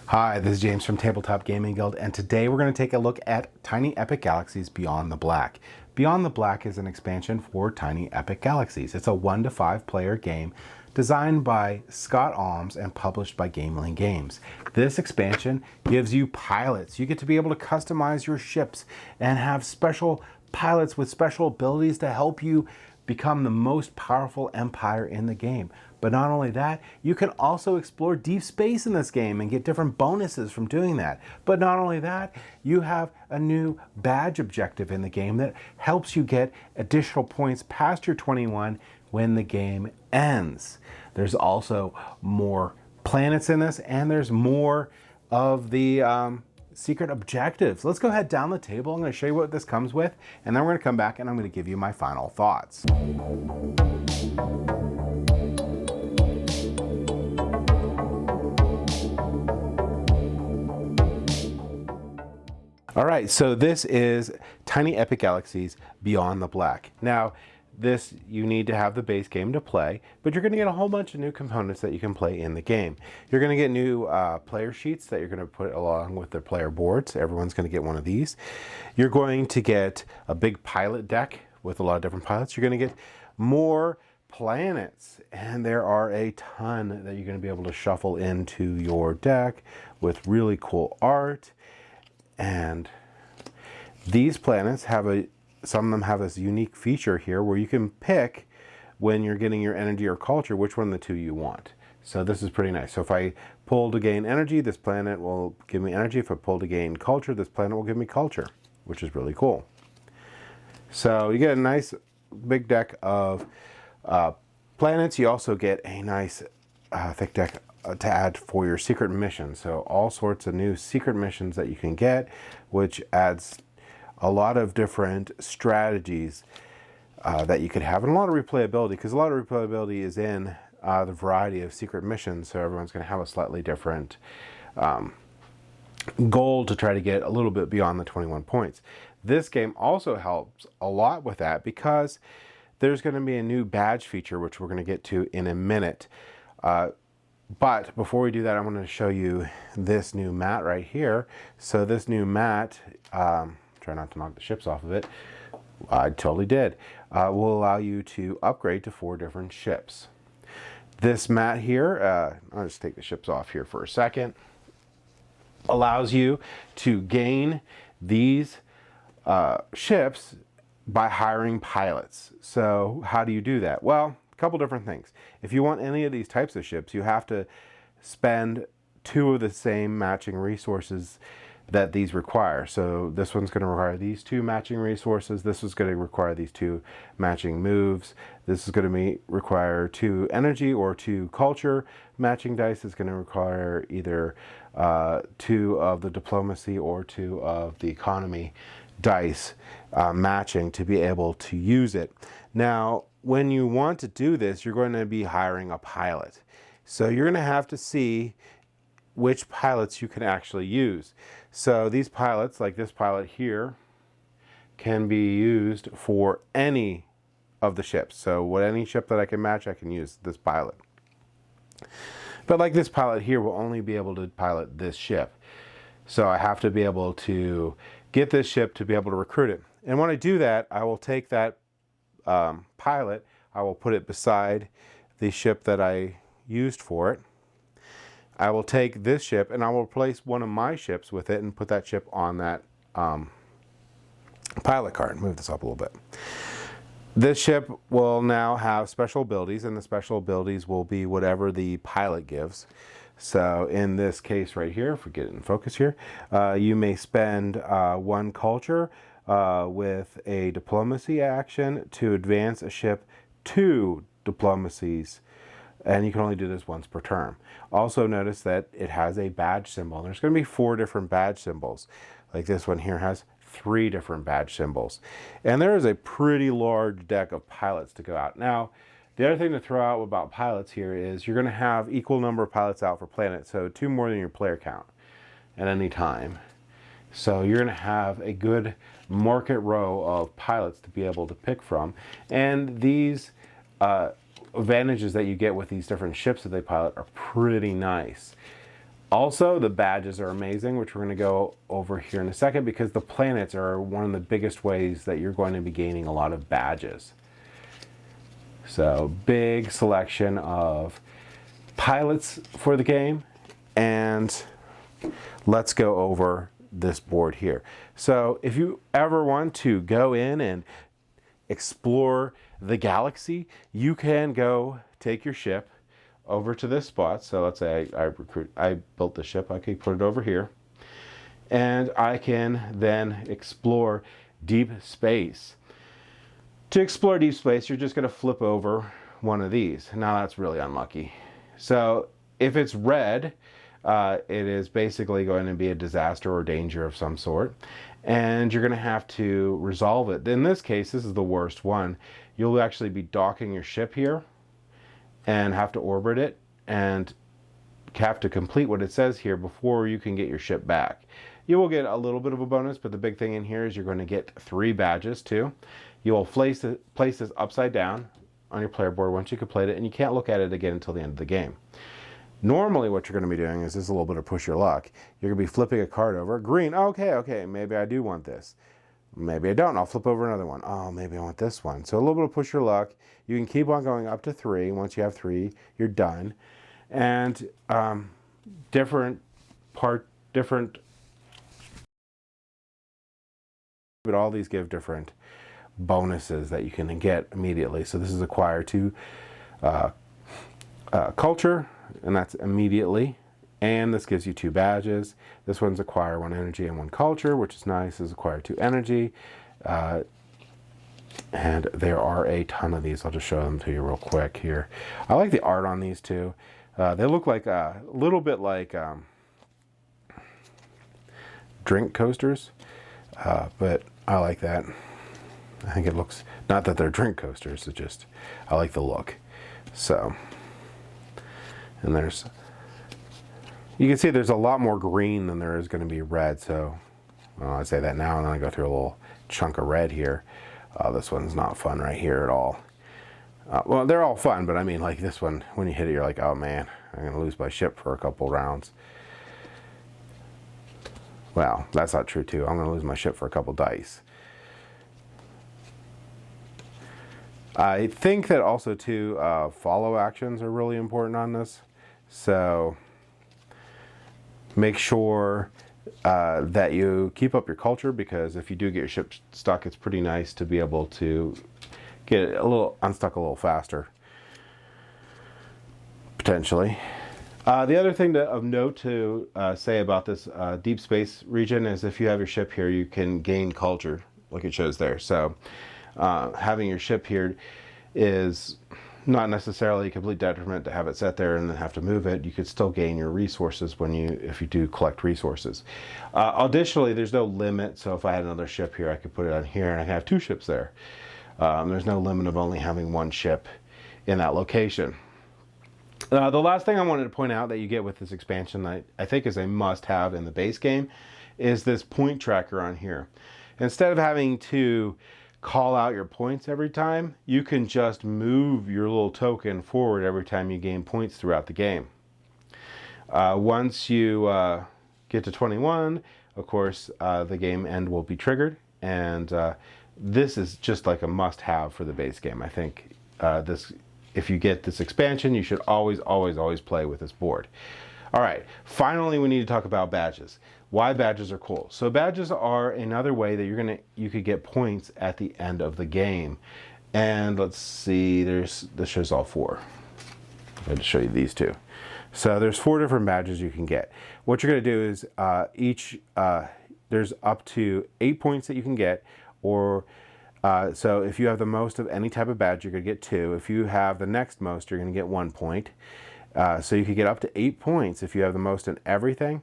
Hi, this is James from Tabletop Gaming Guild, and today we're going to take a look at Tiny Epic Galaxies Beyond the Black. Beyond the Black is an expansion for Tiny Epic Galaxies. It's a 1 to 5 player game designed by Scott Alms and published by Gameling Games. This expansion gives you pilots. You get to be able to customize your ships and have special pilots with special abilities to help you become the most powerful empire in the game. But not only that, you can also explore deep space in this game and get different bonuses from doing that. But not only that, you have a new badge objective in the game that helps you get additional points past your 21 when the game ends. There's also more planets in this, and there's more of the secret objectives. Let's go ahead down the table. I'm going to show you what this comes with, and then we're going to come back and I'm going to give you my final thoughts. All right, so this is Tiny Epic Galaxies Beyond the Black. Now, this, you need to have the base game to play, but you're going to get a whole bunch of new components that you can play in the game. You're going to get new player sheets that you're going to put along with the player boards. Everyone's going to get one of these. You're going to get a big pilot deck with a lot of different pilots. You're going to get more planets, and there are a ton that you're going to be able to shuffle into your deck with really cool art. And these planets have some of them have this unique feature here where you can pick when you're getting your energy or culture which one of the two you want. So this is pretty nice. So if I pull to gain energy, this planet will give me energy. If I pull to gain culture, this planet will give me culture, which is really cool. So you get a nice big deck of planets. You also get a nice thick deck to add for your secret missions. So all sorts of new secret missions that you can get, which adds a lot of different strategies that you could have, and a lot of replayability, because a lot of replayability is in the variety of secret missions, so everyone's going to have a slightly different goal to try to get a little bit beyond the 21 points. This game also helps a lot with that because there's going to be a new badge feature, which we're going to get to in a minute. But before we do that, I'm going to show you this new mat right here. So this new mat, try not to knock the ships off of it. I totally did. Will allow you to upgrade to 4 different ships. This mat here, I'll just take the ships off here for a second, allows you to gain these ships by hiring pilots. So how do you do that? Well, a couple different things. If you want any of these types of ships, you have to spend 2 of the same matching resources that these require. So this one's going to require these 2 matching resources. This is going to require these 2 matching moves. This is going to require 2 energy or 2 culture. Matching dice is going to require either 2 of the diplomacy or 2 of the economy dice matching to be able to use it. Now, when you want to do this, you're going to be hiring a pilot. So you're going to have to see which pilots you can actually use. So these pilots, like this pilot here, can be used for any of the ships. So any ship that I can match, I can use this pilot. But like this pilot here will only be able to pilot this ship. So I have to be able to get this ship to be able to recruit it. And when I do that, I will take that pilot, I will put it beside the ship that I used for it. I will take this ship and I will place one of my ships with it and put that ship on that pilot card. Move this up a little bit. This ship will now have special abilities, and the special abilities will be whatever the pilot gives. So in this case right here, if we get it in focus here, you may spend 1 culture with a diplomacy action to advance a ship 2 diplomacies, and you can only do this once per turn. Also notice that it has a badge symbol. There's going to be 4 different badge symbols. Like this one here has 3 different badge symbols. And there is a pretty large deck of pilots to go out. Now, the other thing to throw out about pilots here is you're going to have equal number of pilots out for planets, so 2 more than your player count at any time. So you're going to have a good market row of pilots to be able to pick from. And these advantages that you get with these different ships that they pilot are pretty nice. Also, the badges are amazing, which we're going to go over here in a second, because the planets are one of the biggest ways that you're going to be gaining a lot of badges. So, big selection of pilots for the game, and let's go over this board here. So, if you ever want to go in and explore the galaxy, you can go take your ship over to this spot. So let's say I built the ship. I could put it over here, and I can then explore deep space. To explore deep space, you're just going to flip over one of these. Now that's really unlucky. So if it's red, it is basically going to be a disaster or danger of some sort, and you're going to have to resolve it. In this case, this is the worst one. You'll actually be docking your ship here and have to orbit it and have to complete what it says here before you can get your ship back. You will get a little bit of a bonus, but the big thing in here is you're going to get 3 badges too. You will place this upside down on your player board once you complete it, and you can't look at it again until the end of the game. Normally what you're going to be doing is this, a little bit of push your luck. You're going to be flipping a card over. Green, okay, maybe I do want this. Maybe I don't. I'll flip over another one. Oh, maybe I want this one. So a little bit of push your luck. You can keep on going up to 3. Once you have 3, you're done. And but all these give different bonuses that you can get immediately. So this is acquire 2 culture, and that's immediately. And this gives you 2 badges. This one's acquire 1 energy and 1 culture, which is nice. This is acquire 2 energy. And there are a ton of these. I'll just show them to you real quick here. I like the art on these too. They look like a little bit like drink coasters, but I like that. I think it looks, not that they're drink coasters, it's just, I like the look. So, and there's, you can see there's a lot more green than there is going to be red. So I say that now, and then I go through a little chunk of red here. This one's not fun right here at all. Well, they're all fun, but I mean, like this one, when you hit it, you're like, oh man, I'm going to lose my ship for a couple rounds. Well, that's not true too. I'm going to lose my ship for a couple dice. I think that also too, follow actions are really important on this. So make sure that you keep up your culture, because if you do get your ship stuck, it's pretty nice to be able to get it unstuck a little faster, potentially. The other thing of note to say about this deep space region is if you have your ship here, you can gain culture, like it shows there. So having your ship here is not necessarily a complete detriment to have it set there and then have to move it. You could still gain your resources if you do collect resources. Additionally, there's no limit. So if I had another ship here, I could put it on here and I have 2 ships there. There's no limit of only having 1 ship in that location. The last thing I wanted to point out that you get with this expansion that I think is a must-have in the base game is this point tracker on here. Instead of having to call out your points every time, you can just move your little token forward every time you gain points throughout the game. Once you get to 21, of course, the game end will be triggered, and this is just like a must-have for the base game. I think if you get this expansion, you should always play with this board. All right, finally we need to talk about badges. Why badges are cool. So badges are another way that you could get points at the end of the game. And let's see, this shows all 4. I'm going to show you these 2. So there's 4 different badges you can get. What you're going to do is there's up to 8 points that you can get, or so if you have the most of any type of badge, you're going to get 2. If you have the next most, you're going to get 1 point. So you could get up to 8 points if you have the most in everything.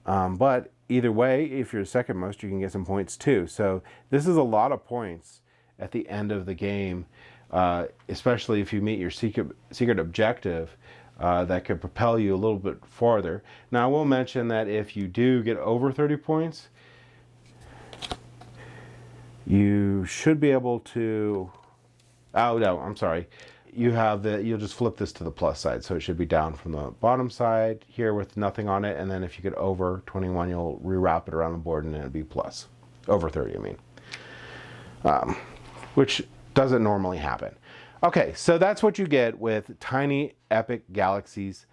But either way, if you're the second most, you can get some points too. So this is a lot of points at the end of the game, especially if you meet your secret objective. That could propel you a little bit farther. Now I will mention that if you do get over 30 points, you should be able to, oh no, I'm sorry. you'll just flip this to the plus side. So it should be down from the bottom side here with nothing on it. And then if you get over 21, you'll rewrap it around the board and it'll be plus. Over 30, I mean. Which doesn't normally happen. Okay, so that's what you get with Tiny Epic Galaxies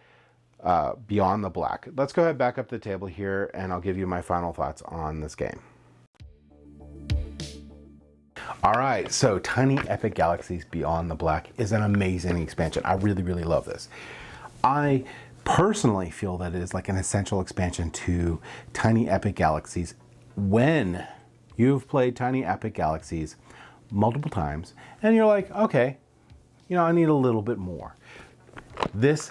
Beyond the Black. Let's go ahead back up the table here and I'll give you my final thoughts on this game. All right, so Tiny Epic Galaxies Beyond the Black is an amazing expansion. I really, really love this. I personally feel that it is like an essential expansion to Tiny Epic Galaxies. When you've played Tiny Epic Galaxies multiple times and you're like, okay, I need a little bit more. This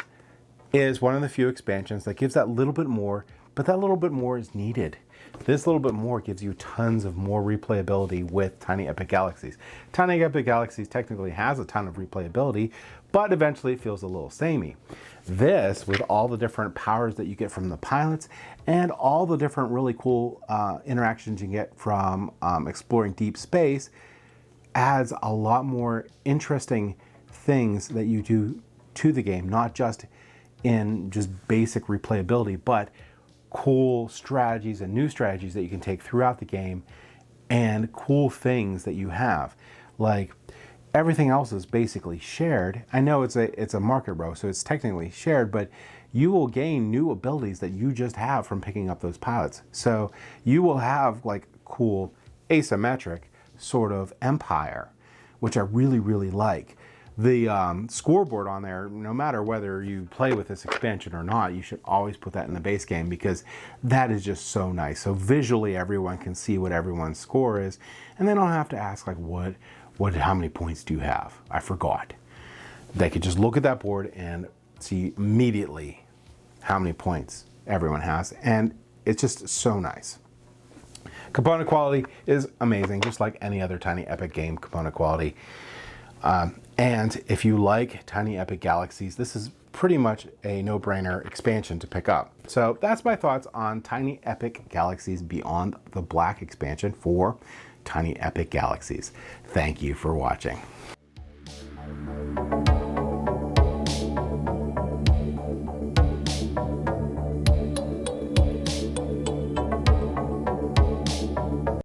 is one of the few expansions that gives that little bit more, but that little bit more is needed. This little bit more gives you tons of more replayability with Tiny Epic Galaxies. Tiny Epic Galaxies technically has a ton of replayability, but eventually it feels a little samey. This, with all the different powers that you get from the pilots and all the different really cool interactions you get from exploring deep space, adds a lot more interesting things that you do to the game, not just in just basic replayability, but cool strategies and new strategies that you can take throughout the game and cool things that you have. Like everything else is basically shared. I know it's a market row, so it's technically shared, but you will gain new abilities that you just have from picking up those pilots. So you will have like cool asymmetric sort of empire, which I really, really like. The scoreboard on there, no matter whether you play with this expansion or not, you should always put that in the base game because that is just so nice. So visually, everyone can see what everyone's score is, and they don't have to ask like, how many points do you have? I forgot. They could just look at that board and see immediately how many points everyone has, and it's just so nice. Component quality is amazing, just like any other Tiny Epic game component quality. And if you like Tiny Epic Galaxies, this is pretty much a no-brainer expansion to pick up. So that's my thoughts on Tiny Epic Galaxies Beyond the Black expansion for Tiny Epic Galaxies. Thank you for watching.